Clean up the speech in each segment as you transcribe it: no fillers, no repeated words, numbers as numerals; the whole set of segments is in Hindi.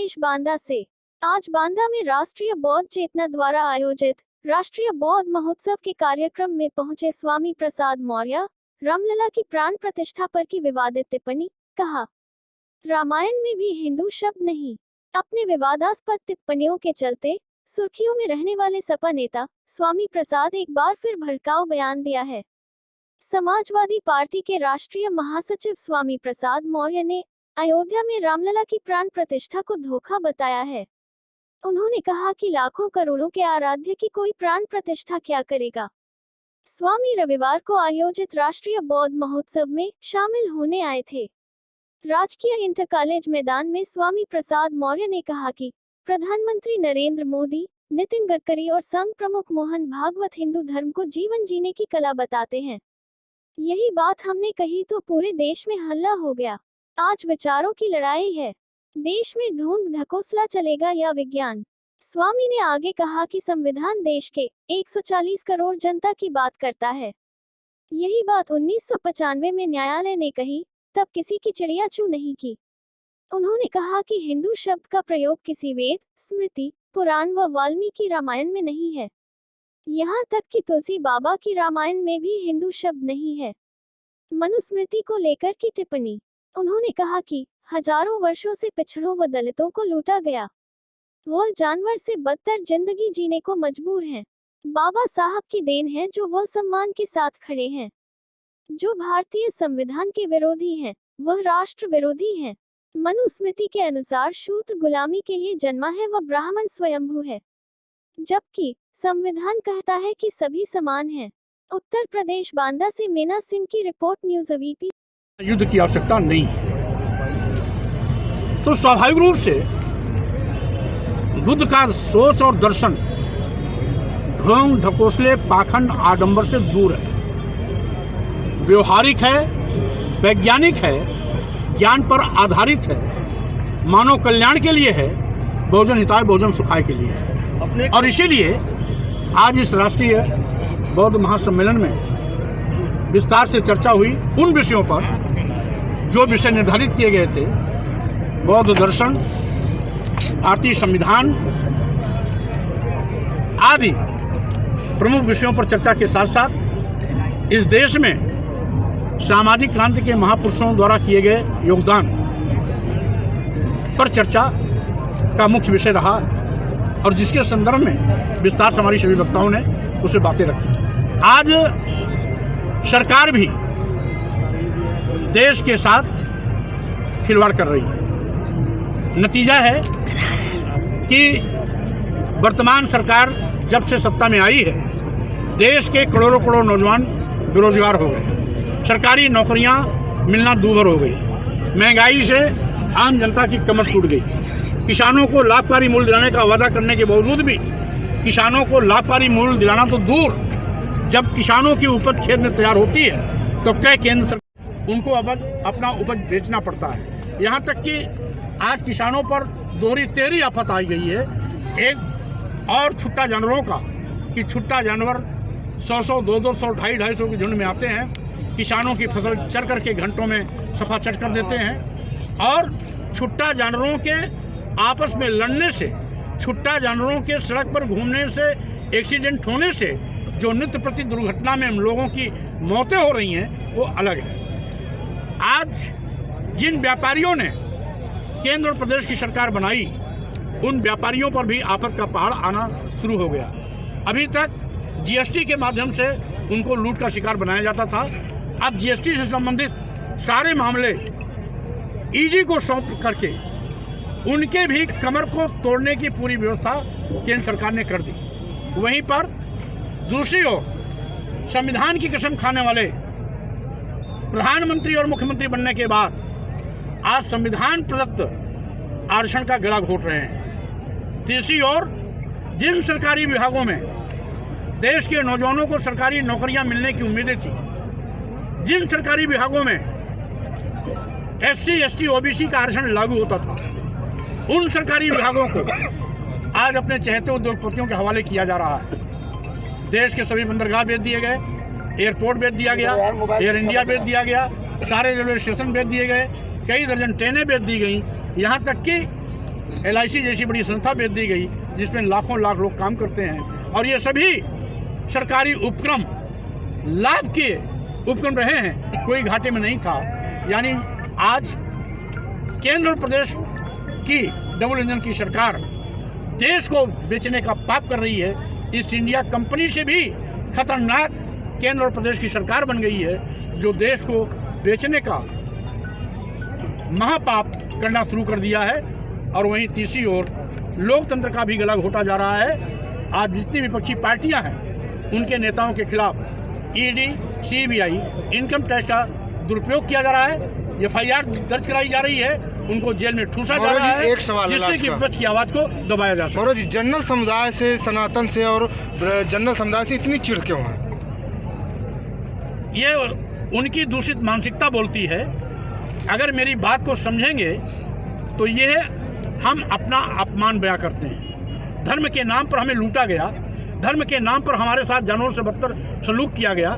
रमेश बांदा से। आज बांदा में राष्ट्रीय बौद्ध चेतना द्वारा आयोजित राष्ट्रीय बौद्ध महोत्सव के कार्यक्रम में पहुंचे स्वामी प्रसाद मौर्य। रामलला की प्राण प्रतिष्ठा पर की विवादित टिप्पणी, कहा रामायण में भी हिंदू शब्द नहीं। अपने विवादास्पद टिप्पणियों के चलते सुर्खियों में रहने वाले सपा नेता स्वामी प्रसाद एक बार फिर भड़काऊ बयान दिया है। समाजवादी पार्टी के राष्ट्रीय महासचिव स्वामी प्रसाद मौर्य ने अयोध्या में रामलला की प्राण प्रतिष्ठा को धोखा बताया है। उन्होंने कहा कि लाखों करोड़ों के आराध्य की कोई प्राण प्रतिष्ठा क्या करेगा। स्वामी रविवार को आयोजित राष्ट्रीय बौद्ध महोत्सव में शामिल होने आए थे। राजकीय इंटर कॉलेज मैदान में स्वामी प्रसाद मौर्य ने कहा कि प्रधानमंत्री नरेंद्र मोदी, नितिन गडकरी और संघ प्रमुख मोहन भागवत हिंदू धर्म को जीवन जीने की कला बताते हैं। यही बात हमने कही तो पूरे देश में हल्ला हो गया। आज विचारों की लड़ाई है। देश में ढूंढ ढकोसला चलेगा या विज्ञान। स्वामी ने आगे कहा कि संविधान देश के 140 करोड़ जनता की बात करता है। यही बात 1995 में न्यायालय ने कही, तब किसी की चिड़िया चू नहीं की। उन्होंने कहा कि हिंदू शब्द का प्रयोग किसी वेद, स्मृति, पुराण व वाल्मीकि रामायण में नहीं है। यहाँ तक कि तुलसी बाबा की रामायण में भी हिंदू शब्द नहीं है। मनुस्मृति को लेकर की टिप्पणी, उन्होंने कहा कि हजारों वर्षों से पिछड़ों व दलितों को लूटा गया। वो जानवर से बदतर जिंदगी जीने को मजबूर हैं। बाबा साहब की देन है जो वो सम्मान के साथ खड़े हैं। जो भारतीय संविधान के विरोधी हैं, वह राष्ट्र विरोधी हैं। मनुस्मृति के अनुसार शूद्र गुलामी के लिए जन्मा है व ब्राह्मण स्वयंभू है, जबकि संविधान कहता है कि सभी समान हैं। उत्तर प्रदेश बांदा से मीना सिंह की रिपोर्ट, न्यूज़ अवीपी। युद्ध की आवश्यकता नहीं है, तो स्वाभाविक रूप से बुद्ध का सोच और दर्शन ढोंग ढकोसले पाखंड आडंबर से दूर है, व्यवहारिक है, वैज्ञानिक है, ज्ञान पर आधारित है, मानव कल्याण के लिए है, बहुजन हिताय बहुजन सुखाय के लिए है। और इसीलिए आज इस राष्ट्रीय बौद्ध महासम्मेलन में विस्तार से चर्चा हुई उन विषयों पर जो विषय निर्धारित किए गए थे। बौद्ध दर्शन, भारतीय संविधान आदि प्रमुख विषयों पर चर्चा के साथ साथ इस देश में सामाजिक क्रांति के महापुरुषों द्वारा किए गए योगदान पर चर्चा का मुख्य विषय रहा और जिसके संदर्भ में विस्तार से हमारी सभी वक्ताओं ने उसे बातें रखी। आज सरकार भी देश के साथ खिलवाड़ कर रही है। नतीजा है कि वर्तमान सरकार जब से सत्ता में आई है, देश के करोड़ों करोड़ नौजवान बेरोजगार हो गए, सरकारी नौकरियां मिलना दूभर हो गई, महंगाई से आम जनता की कमर टूट गई, किसानों को लाभकारी मूल्य दिलाने का वादा करने के बावजूद भी किसानों को लाभकारी मूल्य दिलाना तो दूर, जब किसानों की उपज खेत में तैयार होती है तो कई केंद्र सरकार उनको अब अपना उपज बेचना पड़ता है। यहाँ तक कि आज किसानों पर दोहरी तेहरी आफत आई गई है। एक और छुट्टा जानवरों का कि छुट्टा जानवर 100-100, 200-200, 250-250 के झुंड में आते हैं, किसानों की फसल चर करके घंटों में सफा चट कर देते हैं। और छुट्टा जानवरों के आपस में लड़ने से, छुट्टा जानवरों के सड़क पर घूमने से, एक्सीडेंट होने से जो नित्य प्रति दुर्घटना में हम लोगों की मौतें हो रही हैं वो अलग है। आज जिन व्यापारियों ने केंद्र और प्रदेश की सरकार बनाई, उन व्यापारियों पर भी आफत का पहाड़ आना शुरू हो गया। अभी तक जीएसटी के माध्यम से उनको लूट का शिकार बनाया जाता था। अब जीएसटी से संबंधित सारे मामले ईडी को सौंप करके उनके भी कमर को तोड़ने की पूरी व्यवस्था केंद्र सरकार ने कर दी। वहीं पर दूसरी ओर संविधान की कसम खाने वाले प्रधानमंत्री और मुख्यमंत्री बनने के बाद आज संविधान प्रदत्त आरक्षण का गला घोट रहे हैं। तीसरी ओर जिन सरकारी विभागों में देश के नौजवानों को सरकारी नौकरियां मिलने की उम्मीदें थी, जिन सरकारी विभागों में SC, ST, OBC का आरक्षण लागू होता था, उन सरकारी विभागों को आज अपने चहेते उद्योगपतियों के हवाले किया जा रहा है। देश के सभी बंदरगाह बेच दिए गए, एयरपोर्ट बेच दिया गया, एयर इंडिया बेच दिया गया, सारे रेलवे स्टेशन बेच दिए गए, कई दर्जन ट्रेनें बेच दी गई। यहाँ तक कि LIC जैसी बड़ी संस्था बेच दी गई जिसमें लाखों लाख लोग काम करते हैं, और ये सभी सरकारी उपक्रम लाभ के उपक्रम रहे हैं, कोई घाटे में नहीं था। यानी आज केंद्र और प्रदेश की डबल इंजन की सरकार देश को बेचने का पाप कर रही है। ईस्ट इंडिया कंपनी से भी खतरनाक केंद्र और प्रदेश की सरकार बन गई है, जो देश को बेचने का महापाप करना शुरू कर दिया है। और वहीं तीसरी ओर लोकतंत्र का भी गला घोटा जा रहा है। आज जितनी विपक्षी पार्टियां हैं उनके नेताओं के खिलाफ ED, CBI, इनकम टैक्स का दुरुपयोग किया जा रहा है, FIR दर्ज कराई जा रही है, उनको जेल में ठूसा जा रहा है, एक सवाल जिससे कि विपक्ष की आवाज को दबाया जा सके। सौरभ जी, जनरल समुदाय से, सनातन से और जनरल समुदाय से इतनी चिढ़ क्यों है? ये उनकी दूषित मानसिकता बोलती है। अगर मेरी बात को समझेंगे तो ये हम अपना अपमान बयां करते हैं। धर्म के नाम पर हमें लूटा गया, धर्म के नाम पर हमारे साथ जानवरों से बदतर सलूक किया गया,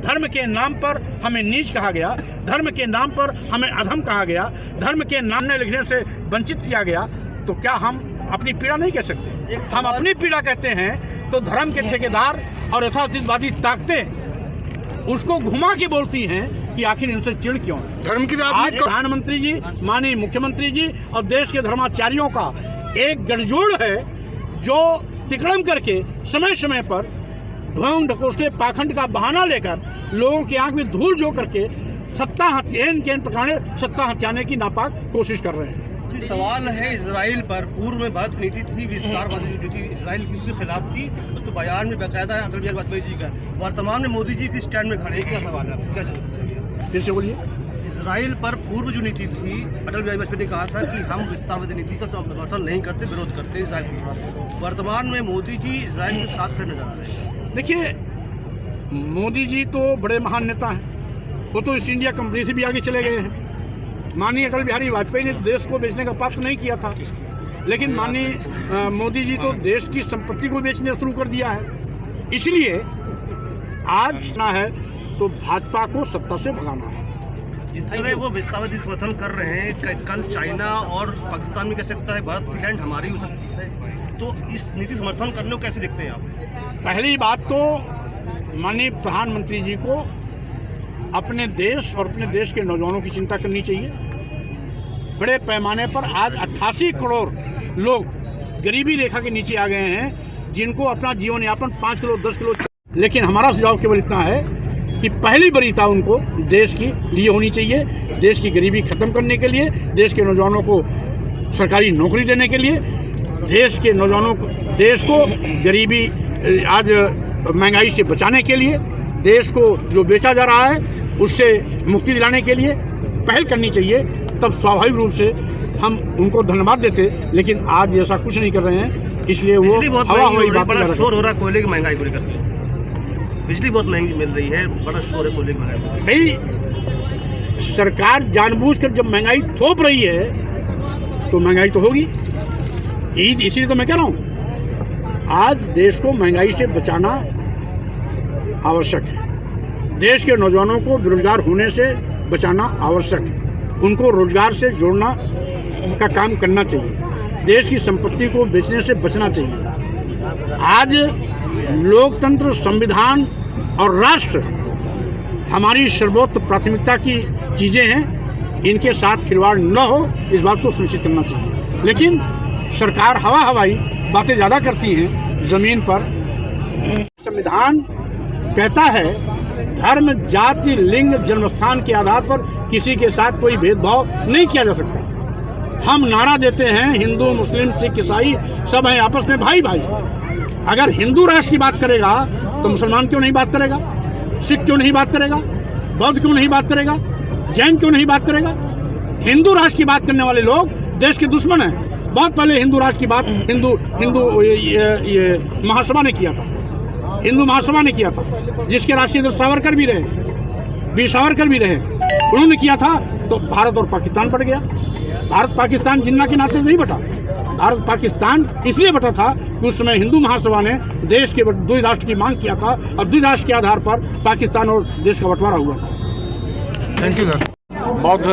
धर्म के नाम पर हमें नीच कहा गया, धर्म के नाम पर हमें अधम कहा गया, धर्म के नाम ने लिखने से वंचित किया गया, तो क्या हम अपनी पीड़ा नहीं कह सकते? हम अपनी पीड़ा कहते हैं तो धर्म के ठेकेदार और यथार्थवादी ताकतें उसको घुमा के बोलती हैं कि आखिर इनसे चिढ़ क्यों है। धर्म की आज प्रधानमंत्री जी, माननीय मुख्यमंत्री जी और देश के धर्माचार्यों का एक गठजोड़ है, जो तिकड़म करके समय समय पर ढोंग ढकोसले पाखंड का बहाना लेकर लोगों की आंख में धूल जो करके सत्ता प्रकार सत्ता हथियाने की नापाक कोशिश कर रहे हैं। सवाल है इजराइल पर। पूर्व में बात नीति थी, विस्तारवादी नीति इजराइल किसके खिलाफ थी, उस तो बयान में बाकायदा है अटल बिहारी वाजपेयी जी का। वर्तमान में मोदी जी किस स्टैंड में खड़े, क्या सवाल है, क्या जरूरत? फिर से बोलिए। इजराइल पर पूर्व जो नीति थी, अटल बिहारी वाजपेयी ने कहा था कि हम विस्तारवादी नीति का समर्थन नहीं करते, विरोध करते इजराइल के खिलाफ। वर्तमान में मोदी जी इजराइल के साथ खड़े नजर आ रहे हैं। देखिए, मोदी जी तो बड़े महान नेता हैं, वो तो ईस्ट इंडिया कंपनी से भी आगे चले गए हैं। माननीय अटल बिहारी वाजपेयी ने देश को बेचने का पाप नहीं किया था, लेकिन माननीय मोदी जी तो देश की संपत्ति को बेचने शुरू कर दिया है। इसलिए आज ना है तो भाजपा को सत्ता से भगाना है। जिस तरह वो विस्तारवादी समर्थन कर रहे हैं, कल चाइना और पाकिस्तान में कह सकता है भारत की लैंड हमारी हो सकती है, तो इस नीति समर्थन करने को कैसे देखते हैं आप? पहली बात तो माननीय प्रधानमंत्री जी को अपने देश और अपने देश के नौजवानों की चिंता करनी चाहिए। बड़े पैमाने पर आज 88 करोड़ लोग गरीबी रेखा के नीचे आ गए हैं, जिनको अपना जीवन यापन 5 किलो 10 किलो। लेकिन हमारा सुझाव केवल इतना है कि पहली वरीयता उनको देश की लिए होनी चाहिए, देश की गरीबी खत्म करने के लिए, देश के नौजवानों को सरकारी नौकरी देने के लिए, देश के नौजवानों को, देश को गरीबी आज महंगाई से बचाने के लिए, देश को जो बेचा जा रहा है उससे मुक्ति दिलाने के लिए पहल करनी चाहिए। तब स्वाभाविक रूप से हम उनको धन्यवाद देते, लेकिन आज ऐसा कुछ नहीं कर रहे हैं, इसलिए वो हवा हवाई बात बड़ा शोर हो रहा है कोयले की महंगाई को लेकर। बिजली बहुत महंगी मिल रही है, बड़ा शोर है कोयले की महंगाई। भाई, सरकार जानबूझकर जब महंगाई थोप रही है तो महंगाई तो होगी, इसीलिए तो मैं कह रहा हूँ आज देश को महंगाई से बचाना आवश्यक है। देश के नौजवानों को बेरोजगार होने से बचाना आवश्यक है, उनको रोजगार से जोड़ना का काम करना चाहिए, देश की संपत्ति को बेचने से बचना चाहिए। आज लोकतंत्र, संविधान और राष्ट्र हमारी सर्वोच्च प्राथमिकता की चीज़ें हैं, इनके साथ खिलवाड़ न हो इस बात को सुनिश्चित करना चाहिए। लेकिन सरकार हवा हवाई बातें ज़्यादा करती हैं, ज़मीन पर। संविधान कहता है धर्म, जाति, लिंग, जन्मस्थान के आधार पर किसी के साथ कोई भेदभाव नहीं किया जा सकता। हम नारा देते हैं हिंदू, मुस्लिम, सिख, ईसाई सब हैं आपस में भाई भाई। अगर हिंदू राष्ट्र की बात करेगा तो मुसलमान क्यों नहीं बात करेगा, सिख क्यों नहीं बात करेगा, बौद्ध क्यों नहीं बात करेगा, जैन क्यों नहीं बात करेगा? हिंदू राष्ट्र की बात करने वाले लोग देश के दुश्मन हैं। बहुत पहले हिंदू राष्ट्र की बात हिंदू ये महासभा ने किया था, हिंदू महासभा ने किया था, जिसके राष्ट्रीय अध्यक्ष सावरकर भी रहे, वीर सावरकर भी रहे। उन्होंने किया था तो भारत और पाकिस्तान बढ़ गया। भारत पाकिस्तान जिन्ना के नाते नहीं बटा, भारत पाकिस्तान इसलिए बटा था कि उस समय हिंदू महासभा ने देश के द्वि राष्ट्र की मांग किया था और द्वि राष्ट्र के आधार पर पाकिस्तान और देश का बंटवारा हुआ था। Thank you sir. बौद्ध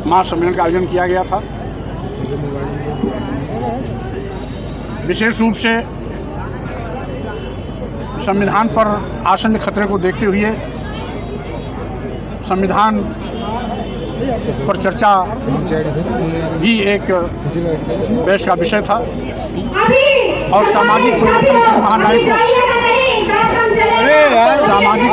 महासम्मेलन का आयोजन किया गया था। विशेष रूप से संविधान पर आसन्न खतरे को देखते हुए संविधान पर चर्चा भी एक बहस का विषय था और सामाजिक परिवर्तन के महानायक को सामाजिक